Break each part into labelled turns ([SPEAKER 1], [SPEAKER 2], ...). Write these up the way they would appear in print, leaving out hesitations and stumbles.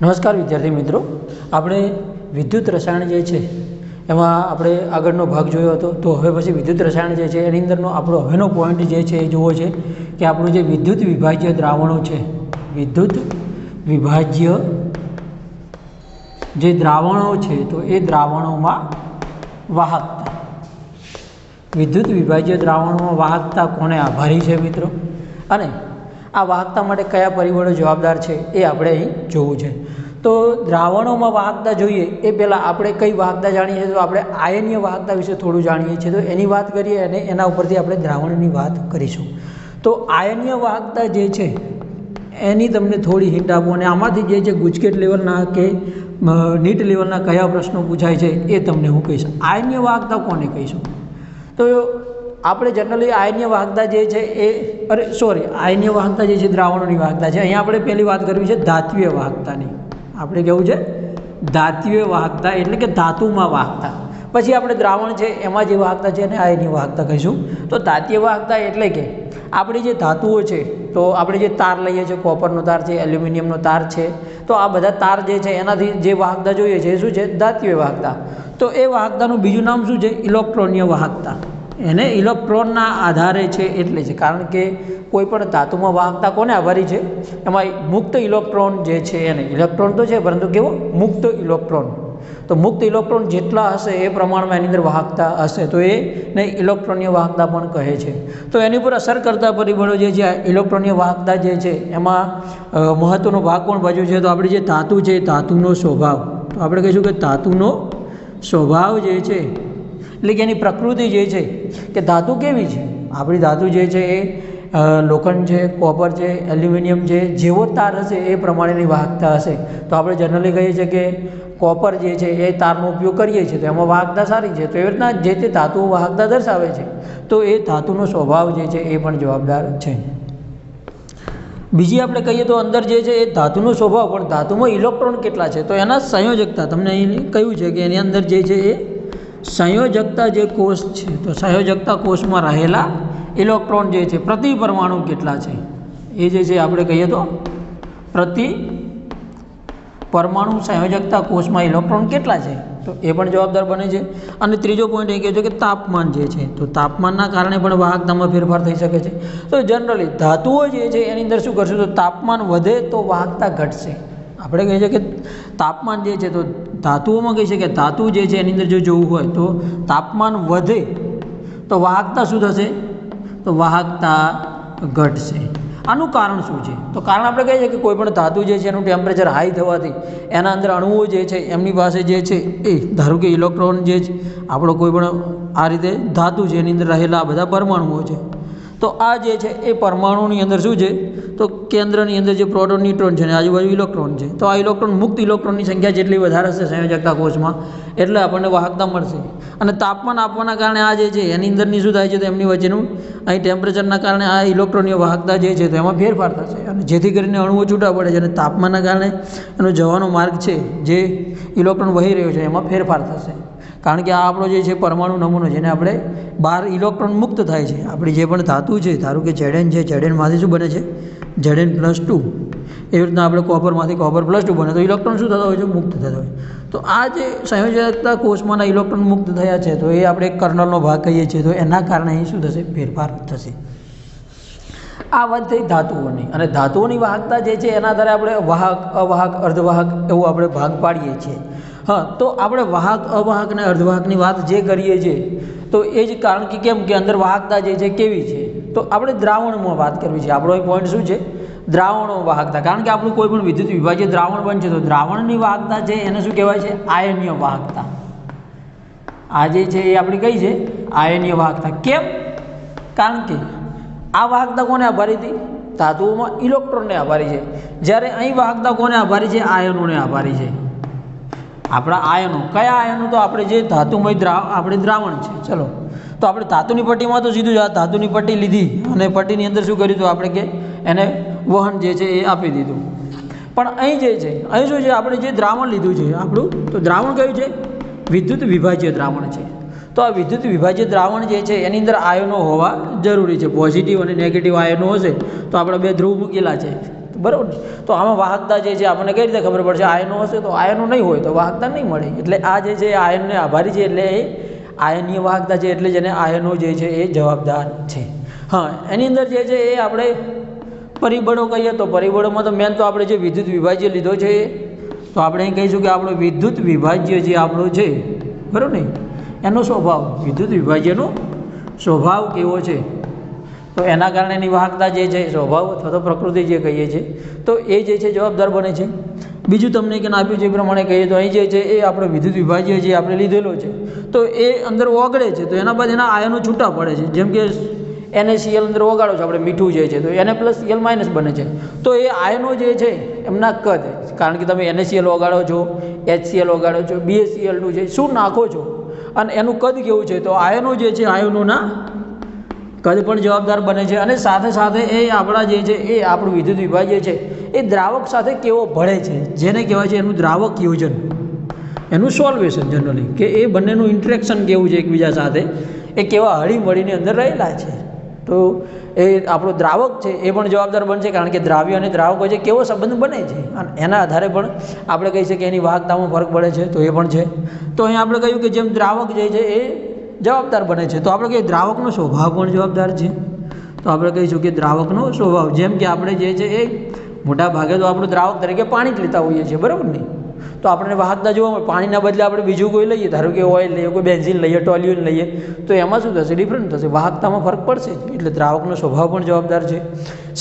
[SPEAKER 1] નમસ્કાર વિદ્યાર્થી મિત્રો, આપણે વિદ્યુત રસાયણ જે છે એમાં આપણે આગળનો ભાગ જોયો હતો. તો હવે પછી વિદ્યુત રસાયણ જે છે એની અંદરનો આપણો હવેનો પોઈન્ટ જે છે એ જોવો છે કે આપણું જે વિદ્યુત વિભાજ્ય દ્રાવણો છે, વિદ્યુત વિભાજ્ય જે દ્રાવણો છે તો એ દ્રાવણોમાં વાહકતા, વિદ્યુત વિભાજ્ય દ્રાવણોમાં વાહકતા કોને આભારી છે મિત્રો, અને આ વાહકતા માટે કયા પરિબળો જવાબદાર છે એ આપણે અહીં જોવું છે. તો દ્રાવણોમાં વાહકતા જોઈએ એ પહેલાં આપણે કઈ વાહકતા જાણીએ છીએ, તો આપણે આયનીય વાહકતા વિશે થોડું જાણીએ છીએ. તો એની વાત કરીએ અને એના ઉપરથી આપણે દ્રાવણની વાત કરીશું. તો આયનીય વાહકતા જે છે એની તમને થોડી હિન્ટ આપું, અને આમાંથી જે છે ગુજકેટ લેવલના કે નીટ લેવલના કયા પ્રશ્નો પૂછાય છે એ તમને હું કહીશ. આયનીય વાહકતા કોને કહીશું? તો આપણે જનરલી આયનીય વાહકતા જે છે આયનીય વાહકતા જે છે દ્રાવણોની વાહકતા છે. અહીંયા આપણે પહેલી વાત કરવી છે ધાત્વીય વાહકતાની. આપણે કેવું છે ધાત્વીય વાહકતા એટલે કે ધાતુમાં વાહકતા. પછી આપણે દ્રાવણ છે એમાં જે વાહકતા છે એને આયનીય વાહકતા કહીશું. તો ધાત્વીય વાહકતા એટલે કે આપણી જે ધાતુઓ છે, તો આપણે જે તાર લઈએ છીએ, કોપરનો તાર છે, એલ્યુમિનિયમનો તાર છે, તો આ બધા તાર જે છે એનાથી જે વાહકતા જોઈએ છે એ શું છે? ધાત્વીય વાહકતા. તો એ વાહકતાનું બીજું નામ શું છે? ઇલેક્ટ્રોનીય વાહકતા. એને ઇલેક્ટ્રોનના આધારે છે એટલે છે, કારણ કે કોઈ પણ ધાતુમાં વાહકતા કોને આભારી છે? એમાં મુક્ત ઇલેક્ટ્રોન જે છે એને, ઇલેક્ટ્રોન તો છે પરંતુ કેવો? મુક્ત ઇલેક્ટ્રોન. તો મુક્ત ઇલેક્ટ્રોન જેટલા હશે એ પ્રમાણમાં એની અંદર વાહકતા હશે, તો એને ઇલેક્ટ્રોનીય વાહકતા પણ કહે છે. તો એની ઉપર અસર કરતા પરિબળો જે છે ઇલેક્ટ્રોનીય વાહકતા જે છે એમાં મહત્વનો ભાગ કોણ ભજવે છે? તો આપણી જે ધાતુ છે ધાતુનો સ્વભાવ. તો આપણે કહીશું કે ધાતુનો સ્વભાવ જે છે એટલે કે એની પ્રકૃતિ જે છે કે ધાતુ કેવી છે. આપણી ધાતુ જે છે એ લોખંડ છે, કોપર છે, એલ્યુમિનિયમ છે, જેવો તાર હશે એ પ્રમાણેની વાહકતા હશે. તો આપણે જનરલી કહીએ છીએ કે કોપર જે છે એ તારનો ઉપયોગ કરીએ છીએ તો એમાં વાહકતા સારી છે. તો એવી રીતના જે તે ધાતુઓ વાહકતા દર્શાવે છે, તો એ ધાતુનો સ્વભાવ જે છે એ પણ જવાબદાર છે. બીજી આપણે કહીએ તો અંદર જે છે એ ધાતુનો સ્વભાવ, પણ ધાતુમાં ઇલેક્ટ્રોન કેટલા છે તો એના સંયોજકતા. તમને અહીં કહ્યું છે કે એની અંદર જે છે એ સંયોજકતા જે કોષ છે, તો સંયોજકતા કોષમાં રહેલા ઇલેક્ટ્રોન જે છે પ્રતિ પરમાણુ કેટલા છે એ જે છે આપણે કહીએ તો પ્રતિ પરમાણુ સંયોજકતા કોષમાં ઇલેક્ટ્રોન કેટલા છે તો એ પણ જવાબદાર બને છે. અને ત્રીજો પોઈન્ટ એ કહે છે કે તાપમાન જે છે, તો તાપમાનના કારણે પણ વાહકતામાં ફેરફાર થઈ શકે છે. તો જનરલી ધાતુઓ જે છે એની અંદર શું કરશું? તો તાપમાન વધે તો વાહકતા ઘટશે. આપણે કહીએ છીએ કે તાપમાન જે છે, તો ધાતુઓમાં કહી છે કે ધાતુ જે છે એની અંદર જો જોવું હોય તો તાપમાન વધે તો વાહકતા શું થશે? તો વાહકતા ઘટશે. આનું કારણ શું છે? તો કારણ આપણે કહીએ છીએ કે કોઈ પણ ધાતુ જે છે એનું ટેમ્પરેચર હાઈ થવાથી એના અંદર અણુઓ જે છે એમની પાસે જે છે એ ધારો કે ઇલેક્ટ્રોન જે છે આપણો કોઈ પણ આ રીતે ધાતુ છે એની અંદર રહેલા બધા પરમાણુઓ છે, તો આ જે છે એ પરમાણુની અંદર શું છે? તો કેન્દ્રની અંદર જે પ્રોટોન, ન્યુટ્રોન છે અને આજુબાજુ ઇલેક્ટ્રોન છે, તો આ ઇલેક્ટ્રોન મુક્ત ઇલેક્ટ્રોનની સંખ્યા જેટલી વધારે હશે સંયોજકતા કોષમાં એટલે આપણને વાહકતા મળશે. અને તાપમાન આપવાના કારણે આ જે છે એની અંદરની શું થાય છે? તો એમની વચ્ચેનું અહીં ટેમ્પરેચરના કારણે આ ઇલેક્ટ્રોનીય વાહકતા જે છે તો એમાં ફેરફાર થશે, અને જેથી કરીને અણુઓ છૂટા પડે છે અને તાપમાનના કારણે એનો જવાનો માર્ગ છે જે ઇલેક્ટ્રોન વહી રહ્યો છે એમાં ફેરફાર થશે. કારણ કે આ આપણો જે છે પરમાણુ નમૂનો જેને આપણે બહાર ઇલેક્ટ્રોન મુક્ત થાય છે. આપણી જે પણ ધાતુ છે, ધારો કે Zn છે, Znમાંથી શું બને છે? Zn+2. એવી રીતના આપણે કોપરમાંથી કોપર+2 બને તો ઇલેક્ટ્રોન શું થતા હોય છે? મુક્ત થતા હોય. તો આ જે સંયોજકતા કોષમાંના ઇલેક્ટ્રોન મુક્ત થયા છે તો એ આપણે એક કર્નલનો ભાગ કહીએ છીએ, તો એના કારણે અહીં શું થશે? ફેરફાર થશે. આ વાત થઈ ધાતુઓની. અને ધાતુઓની વાહકતા જે છે એના આધારે આપણે વાહક, અવાહક, અર્ધવાહક એવું આપણે ભાગ પાડીએ છીએ. હા, તો આપણે વાહક, અવાહક અને અર્ધવાહકની વાત જે કરીએ છીએ તો એ જ કારણ કે કેમ કે અંદર વાહકતા જે છે કેવી છે, તો આપણે દ્રાવણમાં વાત કરવી છે. આપણો પોઈન્ટ શું છે? દ્રાવણો વાહકતા. કારણ કે આપણું કોઈ પણ વિદ્યુત વિભાજ્ય દ્રાવણ બનશે તો દ્રાવણની વાહકતા છે એને શું કહેવાય છે? આયનીય વાહકતા. આ જે છે એ આપણી કઈ છે? આયનીય વાહકતા. કેમ? કારણ કે આ વાહકતા કોને આભારી હતી? ધાતુઓમાં ઇલેક્ટ્રોનને આભારી છે. જ્યારે અહીં વાહકતા કોને આભારી છે? આયનોને આભારી છે. આપણા આયનો, કયા આયનો? તો આપણે જે ધાતુમય આપણે દ્રાવણ છે. ચલો, તો આપણે ધાતુની પટ્ટીમાં તો સીધું જ આ ધાતુની પટ્ટી લીધી અને પટ્ટીની અંદર શું કર્યું? તો આપણે કે એને વહન જે છે એ આપી દીધું. પણ અહીં જે છે, અહીં શું છે? આપણે જે દ્રાવણ લીધું છે આપણું, તો દ્રાવણ કયું છે? વિદ્યુત વિભાજ્ય દ્રાવણ છે. તો આ વિદ્યુત વિભાજ્ય દ્રાવણ જે છે એની અંદર આયનો હોવા જરૂરી છે. પોઝિટિવ અને નેગેટિવ આયનો હશે તો આપણે બે ધ્રુવ મૂકેલા છે, બરાબર ને? તો આમાં વાહકતા જે છે આપણને કઈ રીતે ખબર પડશે? આયનો હશે તો આયનો નહીં હોય તો વાહકતા નહીં મળે. એટલે આ જે છે આયનને આભારી છે, એટલે એ આયનીય વાહકતા છે, એટલે જેને આયનો જે છે એ જવાબદાર છે. હા, એની અંદર જે છે એ આપણે પરિબળો કહીએ તો પરિબળોમાં તો મેન તો આપણે જે વિદ્યુત વિભાજ્ય લીધો છે, તો આપણે અહીં કહીશું કે આપણો વિદ્યુત વિભાજ્ય જે આપણો છે, બરાબર ને, એનો સ્વભાવ, વિદ્યુત વિભાજ્યનો સ્વભાવ કેવો છે, તો એના કારણે એની વાહકતા જે છે સ્વભાવ અથવા તો પ્રકૃતિ જે કહીએ છીએ, તો એ જે છે જવાબદાર બને છે. બીજું તમને કે આપ્યું છે એ પ્રમાણે કહીએ તો અહીં જે છે એ આપણે વિદ્યુત વિભાજ્ય જે આપણે લીધેલો છે, તો એ અંદર ઓગળે છે, તો એના બાદ એના આયનો છૂટા પડે છે. જેમ કે NaCl અંદર ઓગાળો છો આપણે, મીઠું જે છે તો Na+Cl- બને છે. તો એ આયનો જે છે એમના કદ, કારણ કે તમે NaCl ઓગાળો છો, HCl ઓગાળો છો, BaCl2 છે, શું નાખો છો અને એનું કદ કેવું છે, તો આયનો જે છે આયનોના કદ પણ જવાબદાર બને છે. અને સાથે સાથે એ આપણા જે છે એ આપણું વિદ્યુત વિભાજ્ય છે એ દ્રાવક સાથે કેવો ભળે છે, જેને કહેવાય છે એનું દ્રાવક યોજન, એનું સોલ્વેશન જનરલી, કે એ બંનેનું ઇન્ટરેક્શન કેવું છે એકબીજા સાથે, એ કેવા હળી મળીને અંદર રહેલા છે. તો એ આપણો દ્રાવક છે એ પણ જવાબદાર બનશે, કારણ કે દ્રાવ્ય અને દ્રાવક વચ્ચે કેવો સંબંધ બને છે અને એના આધારે પણ આપણે કહી શકીએ એની વાહકતામાં ફરક પડે છે, તો એ પણ છે. તો અહીં આપણે કહ્યું કે જેમ દ્રાવક જે છે એ જવાબદાર બને છે, તો આપણે કહીએ દ્રાવકનો સ્વભાવ પણ જવાબદાર છે. તો આપણે કહીશું કે દ્રાવકનો સ્વભાવ, જેમ કે આપણે જે છે એ મોટા ભાગે તો આપણું દ્રાવક તરીકે પાણી જ લેતા હોઈએ છીએ, બરાબર ને? તો આપણને વાહકતા જોવા મળે, પાણીના બદલે આપણે બીજું કોઈ લઈએ, ધારો કે ઓઇલ લઈએ, કોઈ બેન્ઝીન લઈએ, ટોલ્યુન લઈએ, તો એમાં શું થશે? ડિફરન્ટ થશે, વાહકતામાં ફરક પડશે. એટલે દ્રાવકનો સ્વભાવ પણ જવાબદાર છે.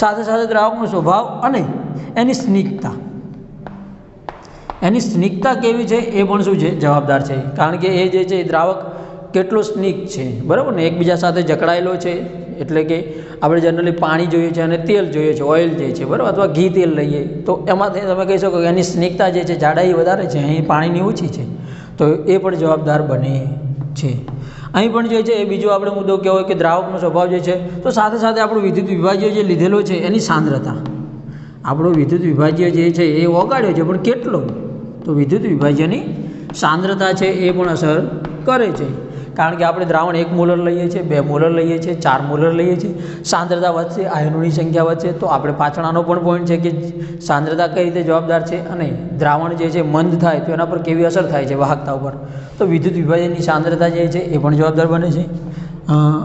[SPEAKER 1] સાથે સાથે દ્રાવકનો સ્વભાવ અને એની સ્નિગ્ધતા, એની સ્નિગ્ધતા કેવી છે એ પણ શું છે? જવાબદાર છે. કારણ કે એ જે છે દ્રાવક કેટલો સ્નિગ્ધ છે, બરાબર ને, એકબીજા સાથે જકડાયેલો છે. એટલે કે આપણે જનરલી પાણી જોઈએ છે અને તેલ જોઈએ છે, ઓઇલ જે છે, બરાબર, અથવા ઘી તેલ લઈએ, તો એમાંથી તમે કહી શકો કે એની સ્નિગ્ધતા જે છે, જાડાઈ વધારે છે, અહીં પાણીની ઓછી છે, તો એ પણ જવાબદાર બને છે. અહીં પણ જે છે એ બીજો આપણે મુદ્દો કહેવાય કે દ્રાવકનો સ્વભાવ જે છે, તો સાથે સાથે આપણું વિદ્યુત વિભાજ્ય જે લીધેલો છે એની સાંદ્રતા, આપણો વિદ્યુત વિભાજ્ય જે છે એ ઓગાળ્યો છે, પણ કેટલો? તો વિદ્યુત વિભાજ્યની સાંદ્રતા છે એ પણ અસર કરે છે. કારણ કે આપણે દ્રાવણ 1 મોલર લઈએ છીએ, 2 મોલર લઈએ છીએ, 4 મોલર લઈએ છીએ, સાંદ્રતા વધશે, આયનોની સંખ્યા વધશે. તો આપણે પાછળનો પણ પોઈન્ટ છે કે સાંદ્રતા કઈ રીતે જવાબદાર છે અને દ્રાવણ જે છે મંદ થાય તો એના પર કેવી અસર થાય છે વાહકતા ઉપર, તો વિદ્યુત વિભાજનની સાંદ્રતા જે છે એ પણ જવાબદાર બને છે.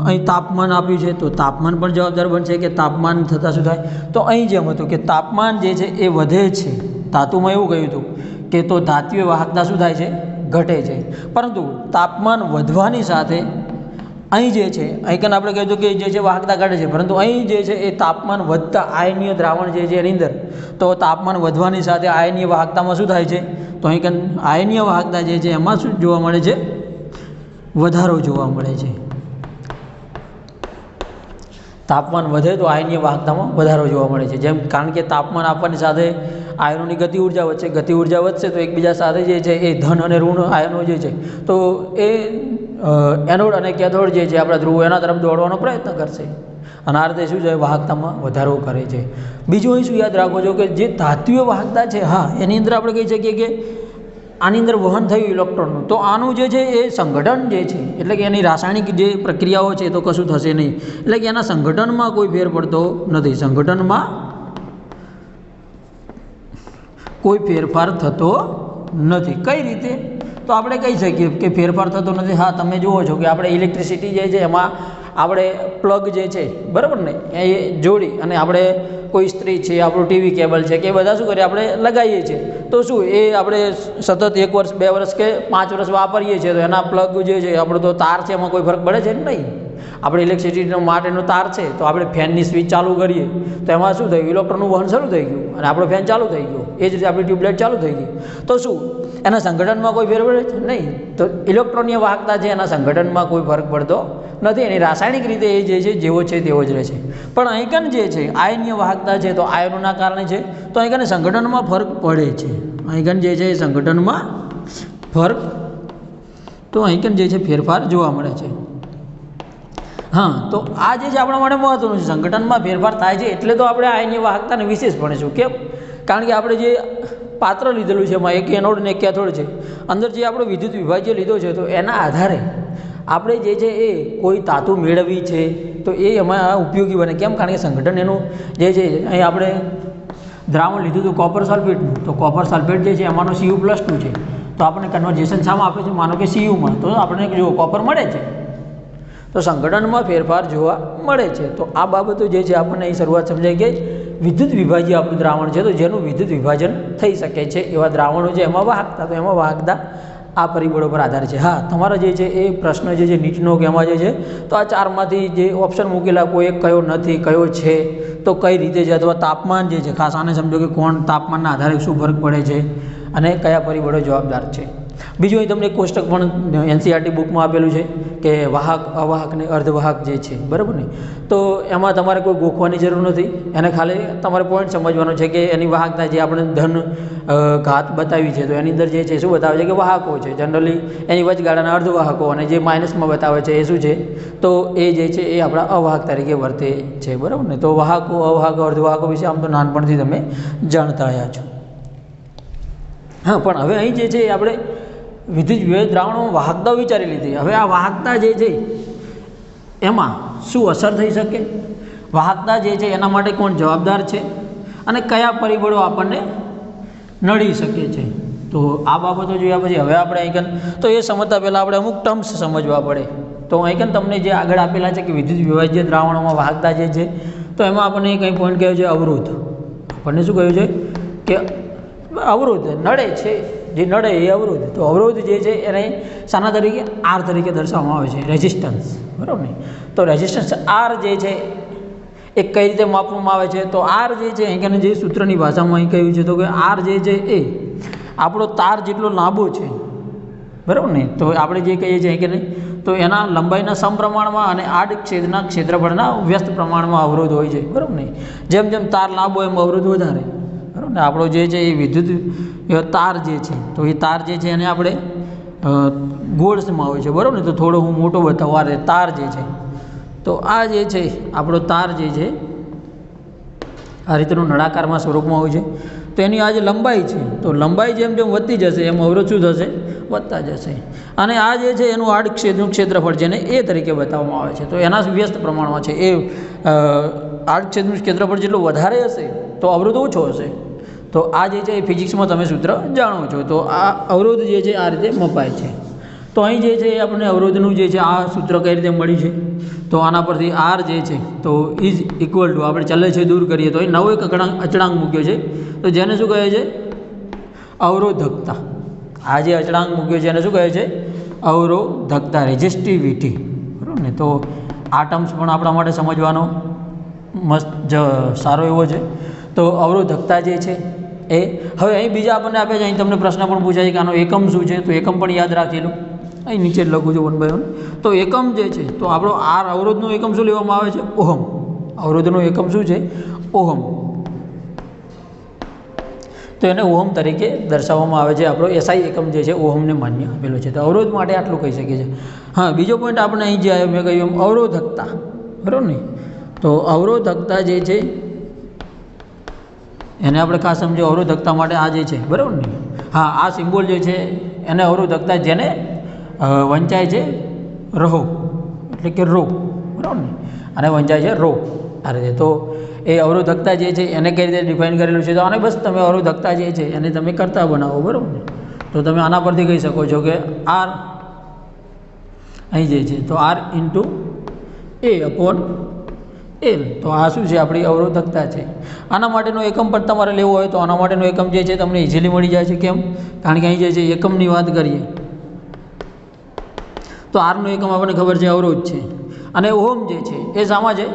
[SPEAKER 1] અહીં તાપમાન આપ્યું છે, તો તાપમાન પણ જવાબદાર બનશે કે તાપમાન થતાં શું થાય, તો અહીં જેમ હતું કે તાપમાન જે છે એ વધે છે, ધાતુમાં એવું કહ્યું હતું કે તો ધાત્વિય વાહકતા શું થાય છે? ઘટે છે. પરંતુ તાપમાન વધવાની સાથે અહીં જે છે, અહીં કન આપણે કહીશું કે જે છે વાહકતા ઘટે છે, પરંતુ અહીં જે છે એ તાપમાન વધતા આયનીય દ્રાવણ જે છે એની અંદર, તો તાપમાન વધવાની સાથે આયનીય વાહકતામાં શું થાય છે? તો અહીં કન આયનીય વાહકતા જે છે એમાં શું જોવા મળે છે? વધારો જોવા મળે છે. તાપમાન વધે તો આયનીય વાહકતામાં વધારો જોવા મળે છે. જેમ કારણ કે તાપમાન આપવાની સાથે આયનોની ગતિ ઉર્જા વધશે, ગતિ ઉર્જા વધશે તો એકબીજા સાથે જે છે એ ધન અને ઋણ આયનો જે છે, તો એ એનોડ અને કેથોડ જે છે આપણા ધ્રુવો એના તરફ દોડવાનો પ્રયત્ન કરશે અને આ રીતે શું છે? વાહકતામાં વધારો કરે છે. બીજું અહીં શું યાદ રાખો છો કે જે ધાત્વિય વાહકતા છે, હા, એની અંદર આપણે કહી શકીએ કે આની અંદર વહન થયું ઇલેક્ટ્રોનનું, તો આનું જે છે એ સંગઠન જે છે, એટલે કે એની રાસાયણિક જે પ્રક્રિયાઓ છે તો કશું થશે નહીં, એટલે કે એના સંગઠનમાં કોઈ ફેર પડતો નથી, સંગઠનમાં કોઈ ફેરફાર થતો નથી. કઈ રીતે? તો આપણે કહી શકીએ કે ફેરફાર થતો નથી. હા, તમે જુઓ છો કે આપણે ઇલેક્ટ્રિસિટી જે છે એમાં આપણે પ્લગ જે છે, બરાબર ને, એ જોડી અને આપણે કોઈ સ્ત્રી છે, આપણું ટીવી કેબલ છે કે એ બધા શું કરીએ? આપણે લગાવીએ છીએ, તો શું એ આપણે સતત 1 વર્ષ 2 વર્ષ કે 5 વર્ષ વાપરીએ છીએ, તો એના પ્લગ જે છે આપણો તો તાર છે એમાં કોઈ ફરક પડે છે? નહીં. આપણે ઇલેક્ટ્રિસિટીનો માટેનો તાર છે, તો આપણે ફેનની સ્વિચ ચાલુ કરીએ તો એમાં શું થયું? ઇલેક્ટ્રોનનું વહન શરૂ થઈ ગયું અને આપણો ફેન ચાલુ થઈ ગયો. એ જ રીતે આપણી ટ્યુબલાઇટ ચાલુ થઈ ગઈ, તો શું એના સંગઠનમાં કોઈ ફેર પડે છે? નહીં. તો ઇલેક્ટ્રોનની વાહકતા છે એના સંગઠનમાં કોઈ ફરક પડતો નથી, એની રાસાયણિક રીતે એ જે છે જેવો છે તેવો જ રહે છે. પણ અહીં કન જે છે આયનીય વાહકતા છે, તો આયનોના કારણે છે, તો અહીં કન સંગઠનમાં ફરક પડે છે. અહીં કન જે છે એ સંગઠનમાં ફરક, તો અહીં કન જે છે ફેરફાર જોવા મળે છે. હા, તો આ જે છે આપણા માટે મહત્વનું છે, સંગઠનમાં ફેરફાર થાય છે એટલે તો આપણે આયનીય વાહકતાને વિશેષ ભણીશું. કેમ? કારણ કે આપણે જે પાત્ર લીધેલું છે એમાં એક એનોડ અને એક કેથોડ છે, અંદર જે આપણો વિદ્યુત વિભાજ્ય લીધો છે, તો એના આધારે આપણે જે છે એ કોઈ ધાતુ મેળવવી છે તો એ એમાં ઉપયોગી બને. કેમ? કારણ કે સંગઠન એનું જે છે અહીં આપણે દ્રાવણ લીધું હતું કોપર સલ્ફેટનું, તો કોપર સલ્ફેટ જે છે એમાંનો Cu+2 છે, તો આપણને કન્વર્ઝેશન શામાં આપે છે, માનો કે Cuમાં, તો આપણને જો કોપર મળે છે, તો સંગઠનમાં ફેરફાર જોવા મળે છે. તો આ બાબતો જે છે આપણને અહીં શરૂઆત સમજાય કે વિદ્યુત વિભાજ્ય આપણું દ્રાવણ છે, તો જેનું વિદ્યુત વિભાજન થઈ શકે છે એવા દ્રાવણો છે એમાં વાહકતા, તો એમાં વાહકતા આ પરિબળો પર આધાર છે. હા, તમારા જે છે એ પ્રશ્ન જે છે નીટનો કે એમાં જે છે તો આ ચારમાંથી જે ઓપ્શન મૂકેલા કોઈ એક કયો નથી, કયો છે, તો કઈ રીતે છે, અથવા તાપમાન જે છે, ખાસ આને સમજો કે કોણ તાપમાનના આધારે શું ફરક પડે છે અને કયા પરિબળો જવાબદાર છે. બીજું અહીં તમને કોષ્ટક પણ NCERT બુકમાં આપેલું છે કે વાહક, અવાહક ને અર્ધવાહક જે છે, બરાબર ને, તો એમાં તમારે કોઈ ગોખવાની જરૂર નથી, એને ખાલી તમારે પોઈન્ટ સમજવાનો છે કે એની વાહકતા જે આપણે ધન ઘાત બતાવી છે, તો એની અંદર જે છે શું બતાવે છે કે વાહકો છે, જનરલી એની વચગાળાના અર્ધવાહકો, અને જે માઇનસમાં બતાવે છે એ શું છે, તો એ જે છે એ આપણા અવાહક તરીકે વર્તે છે, બરાબર ને. તો વાહકો, અવાહકો, અર્ધવાહકો વિશે આમ તો નાનપણથી તમે જાણતા આવ્યા છો. હા, પણ હવે અહીં જે છે આપણે વિદ્યુત વિભાજ્ય દ્રાવણોમાં વાહકતા વિચારી લીધી. હવે આ વાહકતા જે છે એમાં શું અસર થઈ શકે, વાહકતા જે છે એના માટે કોણ જવાબદાર છે, અને કયા પરિબળો આપણને નડી શકે છે. તો આ બાબતો જોયા પછી હવે આપણે અહીં તો એ સમજતા પહેલાં આપણે અમુક ટર્મ્સ સમજવા પડે. તો અહીં તમને જે આગળ આપેલા છે કે વિદ્યુત વિભાજ્ય દ્રાવણોમાં વાહકતા જે છે, તો એમાં આપણને કંઈ પોઈન્ટ કહ્યું છે અવરોધ. આપણને શું કહ્યું છે કે અવરોધ નડે છે, જે નડે એ અવરોધ. તો અવરોધ જે છે એને શાના તરીકે, આર તરીકે દર્શાવવામાં આવે છે, રેઝિસ્ટન્સ, બરાબર ને. તો રેઝિસ્ટન્સ આર જે છે એ કઈ રીતે માપવામાં આવે છે, તો આર જે છે અહીં જે સૂત્રની ભાષામાં અહીં કહ્યું છે, તો કે આર જે છે એ આપણો તાર જેટલો લાંબો છે, બરાબર ને. તો આપણે જે કહીએ છીએ કે નહીં, તો એના લંબાઈના સમપ્રમાણમાં અને આડ છેદના ક્ષેત્રફળના વ્યસ્ત પ્રમાણમાં અવરોધ હોય છે, બરાબર ને. જેમ જેમ તાર લાંબો એમ અવરોધ વધારે, બરાબર ને. આપણો જે છે એ વિદ્યુત તાર જે છે, તો એ તાર જે છે એને આપણે ગોળમાં હોય છે, બરાબર ને. તો થોડો હું મોટો બતાવું, આ તાર જે છે, તો આ જે છે આપણો તાર જે છે આ રીતનું નળાકારમાં સ્વરૂપમાં હોય છે. તો એની આ જે લંબાઈ છે, તો લંબાઈ જેમ જેમ વધતી જશે એમ અવરોધ શું થશે, વધતા જશે. અને આ જે છે એનું આડ ક્ષેત્રફળ છે ને એ તરીકે બતાવવામાં આવે છે. તો એના વ્યસ્ત પ્રમાણમાં છે એ આડ ક્ષેત્રફળ જેટલું વધારે હશે તો અવરોધ ઓછો હશે. તો આ જે છે એ ફિઝિક્સમાં તમે સૂત્ર જાણો છો. તો આ અવરોધ જે છે આ રીતે મપાય છે. તો અહીં જે છે એ આપણને અવરોધનું જે છે આ સૂત્ર કઈ રીતે મળી છે, તો આના પરથી આર જે છે તો ઇઝ ઇક્વલ ટુ આપણે ચલે છે દૂર કરીએ તો અહીં નવો એક અચળાંક મૂક્યો છે, તો જેને શું કહે છે, અવરોધકતા. આ જે અચળાંક મૂક્યો છે એને શું કહે છે, અવરોધકતા, રેઝિસ્ટિવિટી, બરાબર ને. તો આ ટર્મ્સ પણ આપણા માટે સમજવાનો મસ્ત સારો એવો છે. તો અવરોધકતા જે છે એ હવે અહીં બીજા આપણને આપે છે, અહીં તમને પ્રશ્ન પણ પૂછાય છે કે આનો એકમ શું છે, તો એકમ પણ યાદ રાખી લો. અહીં નીચે લખું છું 1 by 1. તો એકમ જે છે તો આપણો આર અવરોધનો એકમ શું લેવામાં આવે છે, ઓહમ. અવરોધનો એકમ શું છે, ઓહમ. તો એને ઓહમ તરીકે દર્શાવવામાં આવે છે. આપણો એસઆઈ એકમ જે છે ઓહમને માન્ય આપેલો છે. તો અવરોધ માટે આટલું કહી શકીએ છીએ. હા, બીજો પોઈન્ટ આપણે અહીં જે આવ્યો મેં કહ્યું એમ અવરોધકતા, બરાબર ને. તો અવરોધકતા જે છે એને આપણે ખાસ સમજો, અવરોધકતા માટે આ જે છે, બરાબર ને. હા, આ સિમ્બોલ જે છે એને અવરોધકતા જેને વંચાય છે રહો, એટલે કે રો, બરાબર ને, અને વંચાય છે રો આ રીતે. તો એ અવરોધકતા જે છે એને કઈ રીતે ડિફાઇન કરેલું છે, તો આને બસ તમે અવરોધકતા જે છે એને તમે કરતા બનાવો, બરાબર ને. તો તમે આના પરથી કહી શકો છો કે આર અહીં જે છે તો આર ઇન્ટુ એ અપોન એલ. તો આ શું છે, આપણી અવરોધકતા છે. આના માટેનો એકમ પણ તમારે લેવો હોય તો આના માટેનો એકમ જે છે તમને ઇઝીલી મળી જાય છે. કેમ? કારણ કે અહીં જે છે એકમની વાત કરીએ તો આરનો એકમ આપણને ખબર છે અવરોધ છે, અને ઓહમ જે છે એ શામાં છે,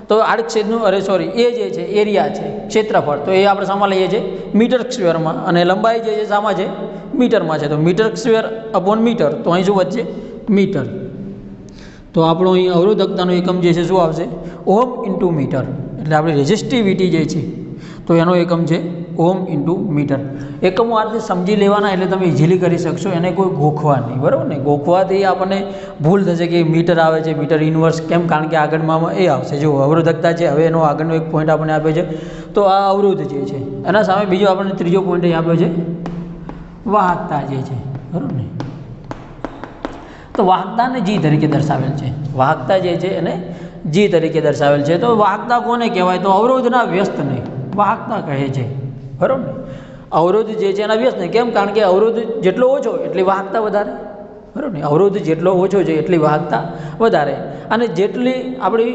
[SPEAKER 1] તો આડછેદનું એ જે છે એરિયા છે, ક્ષેત્રફળ, તો એ આપણે શામાં લઈએ છીએ, મીટર સ્ક્વેરમાં. અને લંબાઈ જે છે શામાં છે, મીટરમાં છે. તો મીટર સ્ક્વેર અપોન મીટર, તો અહીં શું વધશે, મીટર. તો આપણો અહીં અવરોધકતાનો એકમ જે છે શું આવશે, ઓહમ ઇન્ટુ મીટર. એટલે આપણી રેઝિસ્ટિવિટી જે છે તો એનો એકમ છે ઓહમ ઇન્ટુ મીટર. એકમો આ રીતે સમજી લેવાના એટલે તમે ઇઝીલી કરી શકશો, એને કોઈ ગોખવા નહીં, બરાબર ને. ગોખવાથી આપણને ભૂલ થશે કે મીટર આવે છે, મીટર ઇન્વર્સ કેમ, કારણ કે આગળમાં એ આવશે. જો અવરોધકતા છે, હવે એનો આગળનો એક પોઈન્ટ આપણને આપ્યો છે, તો આ અવરોધ જે છે એના સામે બીજો આપણને ત્રીજો પોઈન્ટ અહીં આપ્યો છે, વાહકતા જે છે, બરાબર ને. તો વાહકતાને જી તરીકે દર્શાવેલ છે, વાહકતા જે છે એને જી તરીકે દર્શાવેલ છે. તો વાહકતા કોને કહેવાય, તો અવરોધના વ્યસ્તને, વાહકતા કહે છે, બરાબર ને. અવરોધ જે છે એના વ્યસ્ત ને કેમ, કારણ કે અવરોધ જેટલો ઓછો એટલી વાહકતા વધારે, બરાબર ને. અવરોધ જેટલો ઓછો છે એટલી વાહકતા વધારે, અને જેટલી આપણી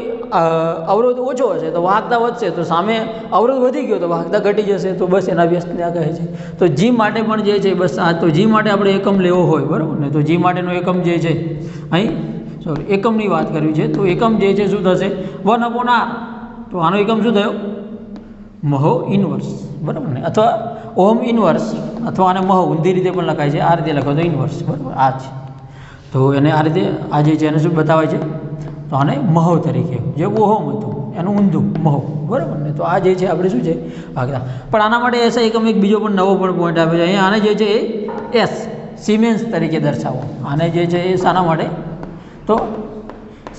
[SPEAKER 1] અવરોધ ઓછો હશે તો વાહકતા વધશે, તો સામે અવરોધ વધી ગયો તો વાહકતા ઘટી જશે. તો બસ એના વ્યસ્તને આ કહે છે. તો જી માટે પણ જે છે બસ આ, તો જી માટે આપણે એકમ લેવો હોય, બરાબર ને, તો જી માટેનો એકમ જે છે અહીં એકમની વાત કરવી છે, તો એકમ જે છે શું થશે 1/r. તો આનો એકમ શું થયો મહો ઇન્વર્સ, બરાબર ને, અથવા ઓહમ ઇન્વર્સ, અથવા આને મહો ઊંધી રીતે પણ લખાય છે, આ રીતે લખો તો ઇન્વર્સ, બરાબર આ છે. તો એને આ રીતે આ જે છે એને શું બતાવે છે, તો આને મહો તરીકે, જે ઓહમ હતું એનું ઊંધું મહો, બરાબર ને. તો આ જે છે આપણે શું છે ભાગતા. પણ આના માટે એસા એકમ એક બીજો પણ નવો પણ પોઈન્ટ આપે છે અહીંયા, આને જે છે એ એસ સિમેન્સ તરીકે દર્શાવો. આને જે છે એ શાના માટે, તો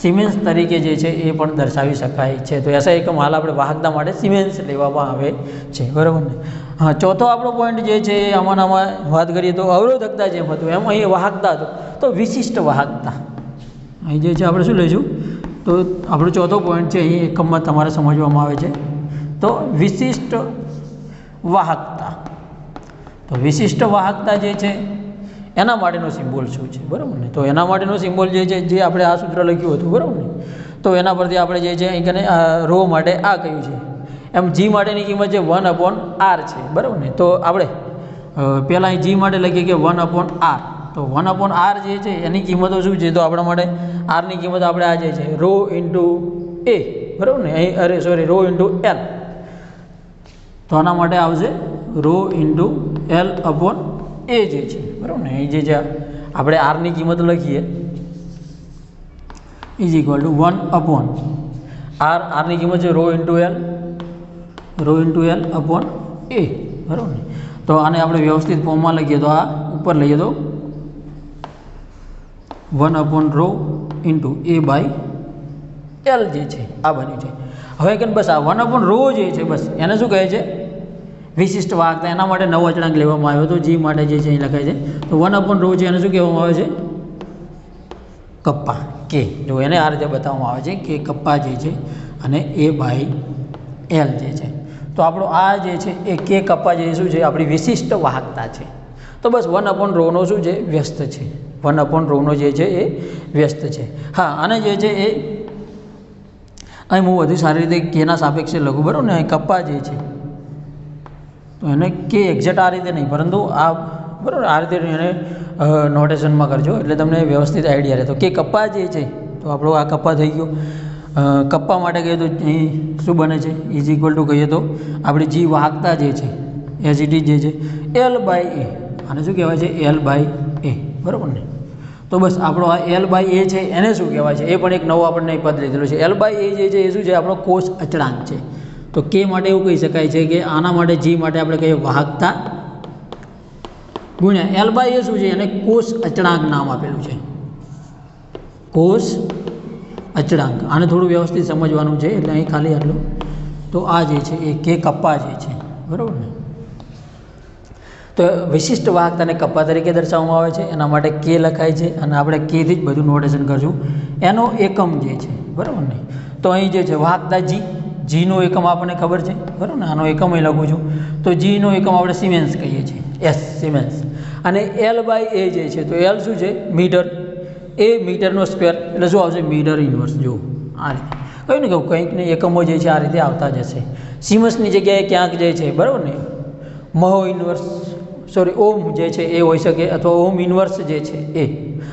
[SPEAKER 1] સિમેન્સ તરીકે જે છે એ પણ દર્શાવી શકાય છે. તો એસા એકમ હાલ આપણે વાહકતા માટે સિમેન્સ લેવામાં આવે છે, બરાબર ને. હા, ચોથો આપણો પોઈન્ટ જે છે આમાં વાત કરીએ તો અવરોધકતા જેમ હતું એમ અહીં વાહકતા હતું, તો વિશિષ્ટ વાહકતા. અહીં જે છે આપણે શું લઈશું, તો આપણો ચોથો પોઈન્ટ છે અહીં એકમમાં તમારે સમજવામાં આવે છે, તો વિશિષ્ટ વાહકતા. તો વિશિષ્ટ વાહકતા જે છે એના માટેનો સિમ્બોલ શું છે, બરાબર ને. તો એના માટેનો સિમ્બોલ જે છે, જે આપણે આ સૂત્ર લખ્યું હતું, બરાબર ને, તો એના પરથી આપણે જે છે અહીં કને રો માટે આ કહ્યું છે, એમ જી માટેની કિંમત છે 1/r છે, બરાબર ને. તો આપણે પહેલાં અહીં જી માટે લખીએ કે 1/r. તો 1/r જે છે એની કિંમતો શું છે, તો આપણા માટે આરની કિંમત આપણે આ જે છે રો ઇન્ટુ એ, બરાબર ને, અહીં રો ઇન્ટુ એલ. તો આના માટે આવશે રો ઇન્ટુ L/A જે છે, બરાબર ને. અહીં જે છે આપણે આરની કિંમત લખીએ ઇઝ ઇક્વલ ટુ 1/r. આરની કિંમત છે રો ઇન્ટુ L, L/A, બરાબર ને. તો આને આપણે વ્યવસ્થિત ફોર્મમાં લખીએ તો આ ઉપર લઈએ તો 1/ρ ઇન્ટુ A/L જે છે આ બન્યું છે. હવે કે બસ આ 1/ρ જે છે બસ એને શું કહે છે, વિશિષ્ટ વાહકતા. એના માટે નવો અચળાંક લેવામાં આવ્યો તો જી માટે જે છે અહીં લખાય છે. તો 1/ρ છે એને શું કહેવામાં આવે છે, કપ્પા કે. જો એને આ રીતે બતાવવામાં આવે છે કે કપ્પા જે છે અને A/L જે છે. તો આપણો આ જે છે એ કે કપ્પા જે શું છે આપણી વિશિષ્ટ વાહકતા છે. તો બસ 1/ρનો શું છે વ્યસ્ત છે, 1/ρનો જે છે એ વ્યસ્ત છે. હા, અને જે છે એ અહીં હું વધુ સારી રીતે કેના સાપેક્ષે લખું, બરાબર ને. અહીં કપ્પા જે છે તો એને કે એક્ઝેક્ટ આ રીતે નહીં, પરંતુ આ બરાબર આ રીતે એને નોટેશનમાં કરજો એટલે તમને વ્યવસ્થિત આઈડિયા રહે. તો કે કપ્પા જે છે તો આપણો આ કપ્પા થઈ ગયો. કપ્પા માટે કહીએ તો અહીં શું બને છે, ઇઝ ઇક્વલ ટુ કહીએ તો આપણી જી વાહકતા જે છે એસિટી જે છે L/A. આને શું કહેવાય છે L/A, બરાબર ને. તો બસ આપણો આ L/A છે એને શું કહેવાય છે, એ પણ એક નવો આપણને પદ લીધેલો છે. L/A જે છે એ શું છે આપણો કોષ અચળાંક છે. તો કે માટે એવું કહી શકાય છે કે આના માટે જી માટે આપણે કહીએ વાહકતા ગુણ્યા L/A શું છે, એને કોષ અચળાંક નામ આપેલું છે, કોષ અચળાંક. આને થોડું વ્યવસ્થિત સમજવાનું છે એટલે અહીં ખાલી આટલું. તો આ જે છે એ કે કપ્પા જે છે, બરાબર ને. તો વિશિષ્ટ વાહકતાને કપ્પા તરીકે દર્શાવવામાં આવે છે, એના માટે કે લખાય છે અને આપણે કેથી જ બધું નોટેશન કરશું. એનો એકમ જે છે, બરાબર ને. તો અહીં જે છે વાહકતા જીનો એકમ આપણને ખબર છે, બરાબર ને. આનો એકમ અહીં લખું છું. તો જીનો એકમ આપણે સિમેન્સ કહીએ છીએ, એસ સિમેન્સ. અને L/A જે છે તો L શું છે મીટર, એ મીટરનો સ્ક્વેર એટલે શું આવશે મીટર ઇન્વર્સ. જો આ રીતે કહ્યું ને કહું કંઈક ને એકમો જે છે આ રીતે આવતા જશે. સિમન્સની જગ્યાએ ક્યાંક જે છે, બરાબર ને, મહો ઇન્વર્સ ઓમ જે છે એ હોઈ શકે, અથવા ઓમ ઇન્વર્સ જે છે એ,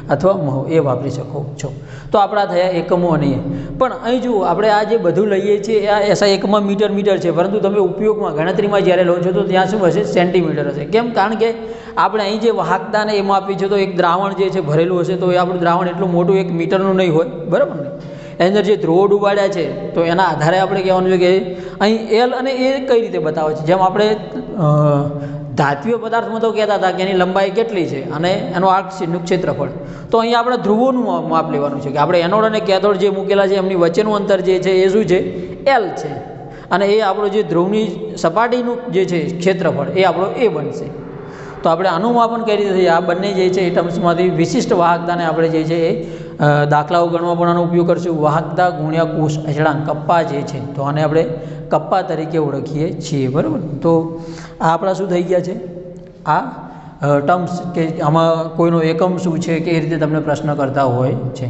[SPEAKER 1] અથવા મહો એ વાપરી શકો છો. તો આપણા થયા એકમો. અને પણ અહીં જુઓ આપણે આ જે બધું લઈએ છીએ આ એસા એકમાં મીટર છે, પરંતુ તમે ઉપયોગમાં ગણતરીમાં જ્યારે લો છો તો ત્યાં શું હશે સેન્ટીમીટર હશે. કેમ, કારણ કે આપણે અહીં જે વાહકતાને એમાં આપી છે તો એક દ્રાવણ જે છે ભરેલું હશે તો એ આપણું દ્રાવણ એટલું મોટું 1 મીટરનું નહીં હોય, બરાબર ને. એની અંદર જે ધ્રુવો ડૂબાડ્યા છે તો એના આધારે આપણે કહેવાનું છે કે અહીં L અને A કઈ રીતે બતાવે છે. જેમ આપણે ધાત્વીય પદાર્થમાં તો કહેતા હતા કે એની લંબાઈ કેટલી છે અને એનો આર્કનું ક્ષેત્રફળ. તો અહીંયા આપણે ધ્રુવોનું માપ લેવાનું છે કે આપણે એનોડ અને કેથોડ જે મૂકેલા છે એમની વચ્ચેનું અંતર જે છે એ શું છે L છે, અને એ આપણો જે ધ્રુવની સપાટીનું જે છે ક્ષેત્રફળ એ આપણો A બનશે. તો આપણે આનું માપન કઈ રીતે થઈએ, આ બંને જે છે એ ટર્મ્સમાંથી વિશિષ્ટ વાહકતાને આપણે જે છે એ દાખલાઓ ગણવા પણ આનો ઉપયોગ કરશું. વાહકતા ગુણ્યા કોષ અચળાંક કપ્પા જે છે તો આને આપણે કપ્પા તરીકે ઓળખીએ છીએ, બરાબર. તો આ આપણા શું થઈ ગયા છે, આ ટર્મ્સ કે આમાં કોઈનો એકમ શું છે કે એ રીતે તમને પ્રશ્ન કરતા હોય છે.